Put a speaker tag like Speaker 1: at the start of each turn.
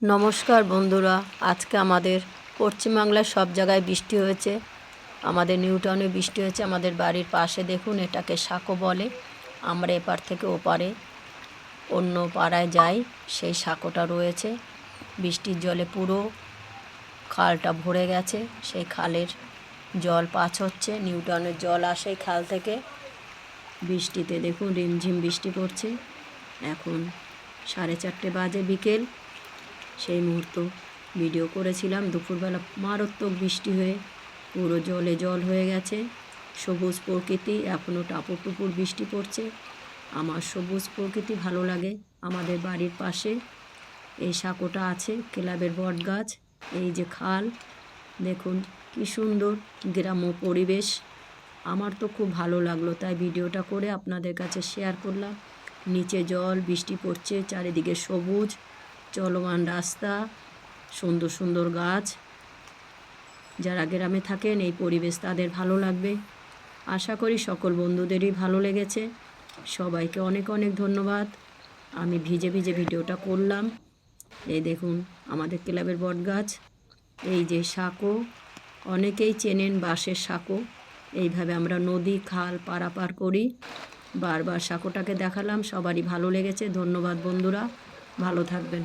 Speaker 1: নমস্কার বন্ধুরা, আজকে আমাদের পশ্চিমবাংলার সব জায়গায় বৃষ্টি হয়েছে। আমাদের নিউ টাউনে বৃষ্টি হয়েছে। আমাদের বাড়ির পাশে দেখুন, এটাকে সাঁকো বলে। আমরা এপার থেকে ওপারে অন্য পাড়ায় যাই, সেই সাঁকোটা রয়েছে। বৃষ্টির জলে পুরো খালটা ভরে গেছে। সেই খালের জল পাস হচ্ছে, নিউ টাউনের জল আসে খাল থেকে। বৃষ্টিতে দেখুন রিমঝিম বৃষ্টি পড়ছে। এখন 4:30 বাজে, বিকেল। সেই মুহূর্ত ভিডিও করেছিলাম। দুপুরবেলা মারাত্মক বৃষ্টি হয়ে পুরো জলে জল হয়ে গেছে। সবুজ প্রকৃতি, এখনও টাপুর টুপুর বৃষ্টি পড়ছে। আমার সবুজ প্রকৃতি ভালো লাগে। আমাদের বাড়ির পাশে এই সাঁকোটা আছে, ক্লাবের বট গাছ, এই যে খাল, দেখুন কি সুন্দর গ্রাম্য পরিবেশ। আমার তো খুব ভালো লাগলো, তাই ভিডিওটা করে আপনাদের কাছে শেয়ার করলাম। নিচে জল, বৃষ্টি পড়ছে, চারিদিকে সবুজ চলমান রাস্তা, সুন্দর সুন্দর গাছ। যারা গ্রামে থাকেন এই পরিবেশ তাদের ভালো লাগবে। আশা করি সকল বন্ধুদেরই ভালো লেগেছে। সবাইকে অনেক অনেক ধন্যবাদ। আমি ভিজে ভিজে ভিডিওটা করলাম। এই দেখুন আমাদের ক্লাবের বট গাছ, এই যে সাঁকো, অনেকেই চেনেন বাঁশের সাঁকো। এইভাবে আমরা নদী খাল পারাপার করি। বারবার সাঁকোটাকে দেখালাম, সবারই ভালো লেগেছে। ধন্যবাদ বন্ধুরা, ভালো থাকবেন।